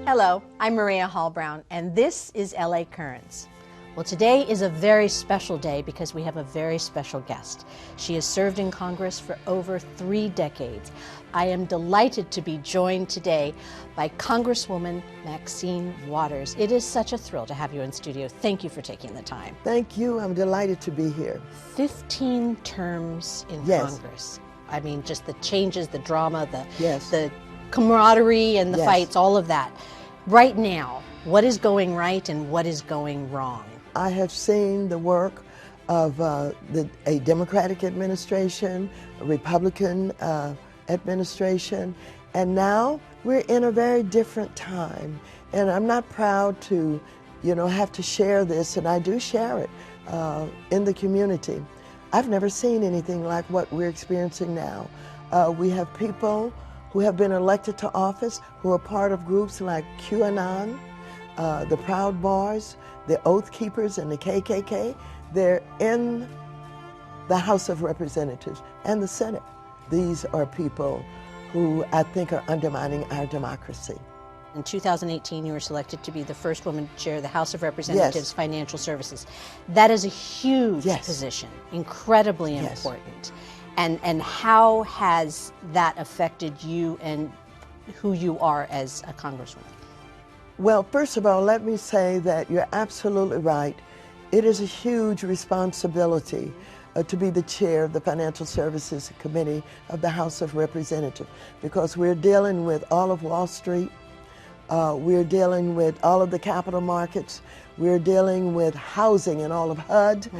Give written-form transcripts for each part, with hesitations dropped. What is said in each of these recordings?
Hello, I'm Maria Hall Brown, and this is LA Currents. Well, today is a very special day because we have a very special guest. She has served in Congress for over 3 decades. I am delighted to be joined today by Congresswoman Maxine Waters. It is such a thrill to have you in studio. Thank you for taking the time. Thank you. I'm delighted to be here. 15 terms in Yes. Congress. I mean, just the changes, the drama, Yes. the camaraderie and the Yes. fights, all of that. Right now, what is going right and what is going wrong? I have seen the work of a Democratic administration, a Republican administration, and now we're in a very different time. And I'm not proud to, have to share this, and I do share it in the community. I've never seen anything like what we're experiencing now. We have people who have been elected to office who are part of groups like QAnon, the Proud Boys, the Oath Keepers, and the KKK. They're in the House of Representatives and the Senate. These are people who I think are undermining our democracy. In 2018, you were selected to be the first woman to chair the House of Representatives Yes. Financial Services. That is a huge Yes. position, incredibly Yes. important. And how has that affected you and who you are as a congresswoman? Well, first of all, let me say that you're absolutely right. It is a huge responsibility to be the chair of the Financial Services Committee of the House of Representatives, because we're dealing with all of Wall Street, we're dealing with all of the capital markets, we're dealing with housing and all of HUD,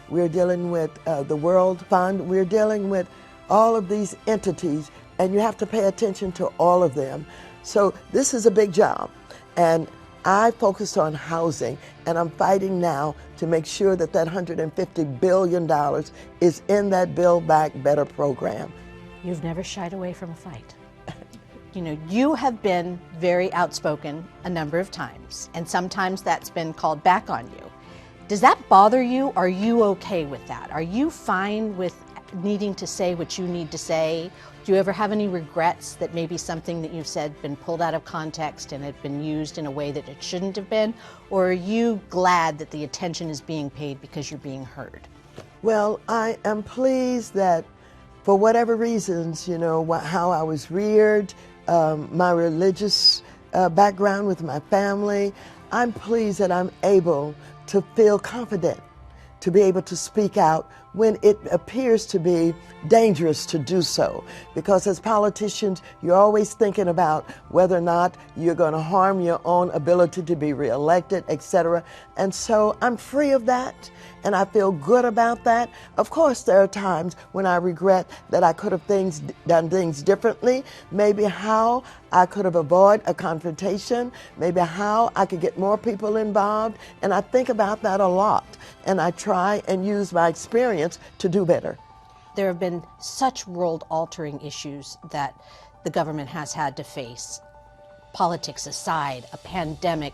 we're dealing with the World Fund, we're dealing with all of these entities, and you have to pay attention to all of them. So this is a big job. And I focused on housing, and I'm fighting now to make sure that that $150 billion is in that Build Back Better program. You've never shied away from a fight. You have been very outspoken a number of times, and sometimes that's been called back on you. Does that bother you? Are you okay with that? Are you fine with needing to say what you need to say? Do you ever have any regrets that maybe something that you've said been pulled out of context and had been used in a way that it shouldn't have been? Or are you glad that the attention is being paid because you're being heard? Well, I am pleased that for whatever reasons, how I was reared, my religious background with my family, I'm pleased that I'm able to feel confident, to be able to speak out when it appears to be dangerous to do so. Because as politicians, you're always thinking about whether or not you're going to harm your own ability to be reelected, etc. And so I'm free of that, and I feel good about that. Of course, there are times when I regret that I could have done things differently, maybe how I could have avoided a confrontation, maybe how I could get more people involved, and I think about that a lot, and I try and use my experience to do better. There have been such world-altering issues that the government has had to face. Politics aside, a pandemic,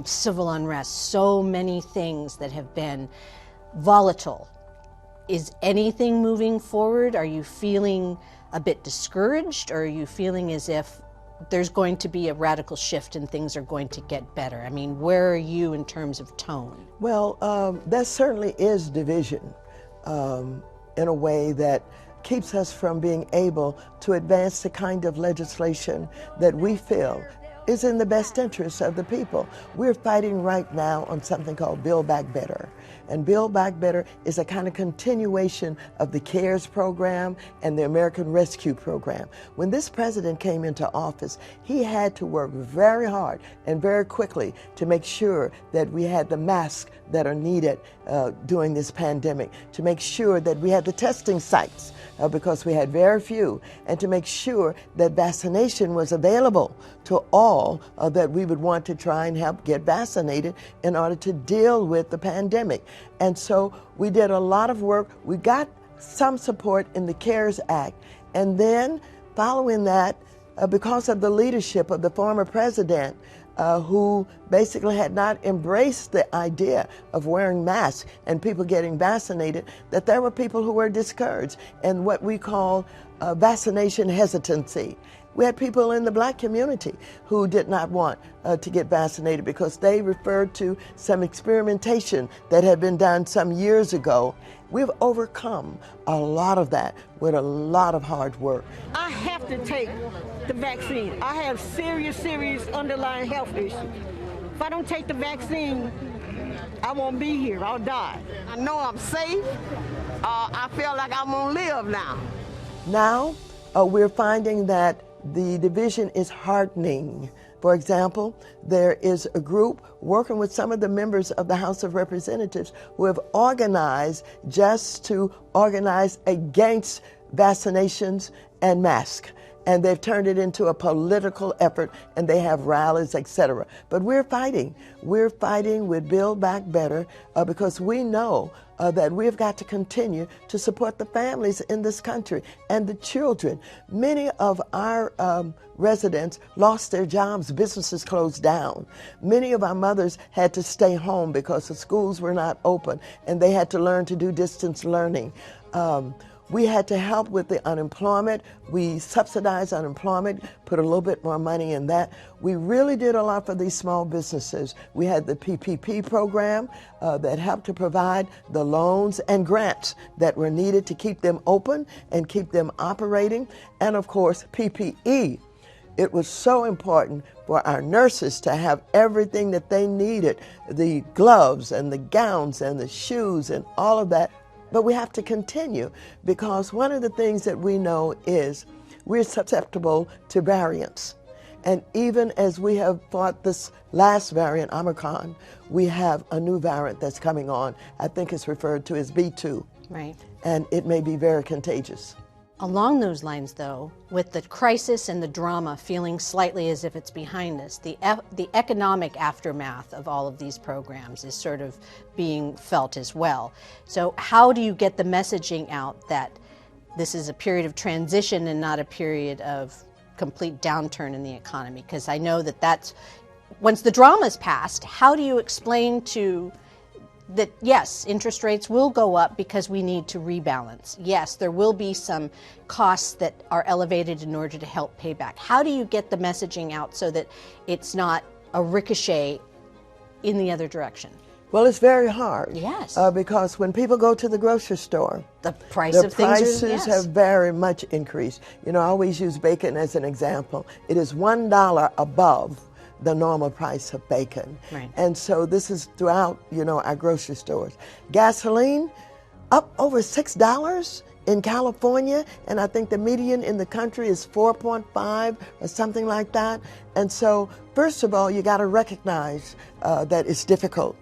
civil unrest, so many things that have been volatile. Is anything moving forward? Are you feeling a bit discouraged, or are you feeling as if there's going to be a radical shift and things are going to get better? I mean, where are you in terms of tone? Well, there certainly is division in a way that keeps us from being able to advance the kind of legislation that we feel is in the best interest of the people. We're fighting right now on something called Build Back Better. And Build Back Better is a kind of continuation of the CARES program and the American Rescue Program. When this president came into office, he had to work very hard and very quickly to make sure that we had the masks that are needed during this pandemic, to make sure that we had the testing sites because we had very few, and to make sure that vaccination was available to all that we would want to try and help get vaccinated in order to deal with the pandemic. And so we did a lot of work. We got some support in the CARES Act. And then following that, because of the leadership of the former president, who basically had not embraced the idea of wearing masks and people getting vaccinated, that there were people who were discouraged and what we call vaccination hesitancy. We had people in the black community who did not want to get vaccinated because they referred to some experimentation that had been done some years ago. We've overcome a lot of that with a lot of hard work. I have to take the vaccine. I have serious underlying health issues. If I don't take the vaccine, I won't be here. I'll die. I know I'm safe. I feel like I'm gonna live now. Now, we're finding that the division is hardening. For example, there is a group working with some of the members of the House of Representatives who have organized just to organize against vaccinations and masks. And they've turned it into a political effort, and they have rallies, etc. But we're fighting. We're fighting with Build Back Better because we know that we've got to continue to support the families in this country and the children. Many of our residents lost their jobs, businesses closed down. Many of our mothers had to stay home because the schools were not open, and they had to learn to do distance learning. We had to help with the unemployment. We subsidized unemployment, put a little bit more money in that. We really did a lot for these small businesses. We had the PPP program that helped to provide the loans and grants that were needed to keep them open and keep them operating. And of course, PPE. It was so important for our nurses to have everything that they needed, the gloves and the gowns and the shoes and all of that. But we have to continue because one of the things that we know is we're susceptible to variants. And even as we have fought this last variant, Omicron, we have a new variant that's coming on. I think it's referred to as B2. Right. And it may be very contagious. Along those lines, though, with the crisis and the drama feeling slightly as if it's behind us, the economic aftermath of all of these programs is sort of being felt as well. So how do you get the messaging out that this is a period of transition and not a period of complete downturn in the economy? Because I know that that's, once the drama's passed, how do you explain to that, yes, interest rates will go up because we need to rebalance. Yes, there will be some costs that are elevated in order to help pay back. How do you get the messaging out so that it's not a ricochet in the other direction? Well, it's very hard. Yes. Because when people go to the grocery store, the prices have very much increased. You know, I always use bacon as an example. It is $1 above the normal price of bacon. Right. And so this is throughout, you know, our grocery stores. Gasoline, up over $6 in California, and I think the median in the country is 4.5 or something like that. And so, first of all, you got to recognize that it's difficult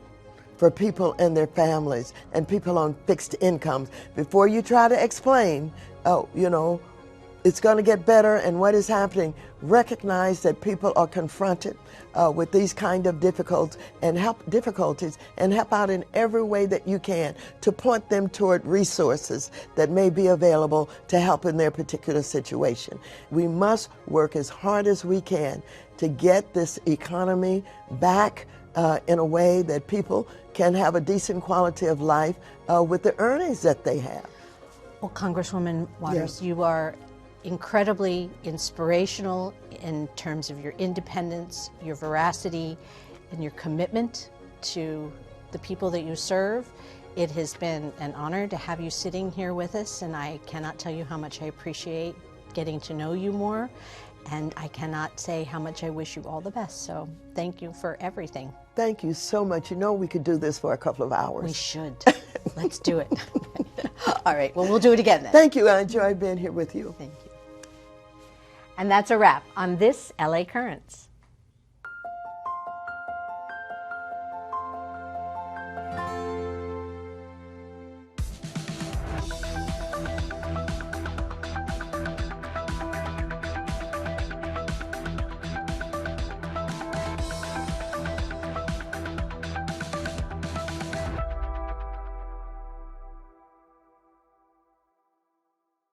for people and their families and people on fixed incomes. Before you try to explain, you know, it's going to get better and what is happening, recognize that people are confronted with these kind of difficulties and help out in every way that you can to point them toward resources that may be available to help in their particular situation. We must work as hard as we can to get this economy back in a way that people can have a decent quality of life with the earnings that they have. Well, Congresswoman Waters, Yes. You are incredibly inspirational in terms of your independence, your veracity, and your commitment to the people that you serve. It has been an honor to have you sitting here with us, and I cannot tell you how much I appreciate getting to know you more, and I cannot say how much I wish you all the best. So thank you for everything. Thank you so much. You know, we could do this for a couple of hours. We should. Let's do it. All right, well, we'll do it again then. Thank you. I enjoyed being here with you. Thank you. And that's a wrap on this LA Currents.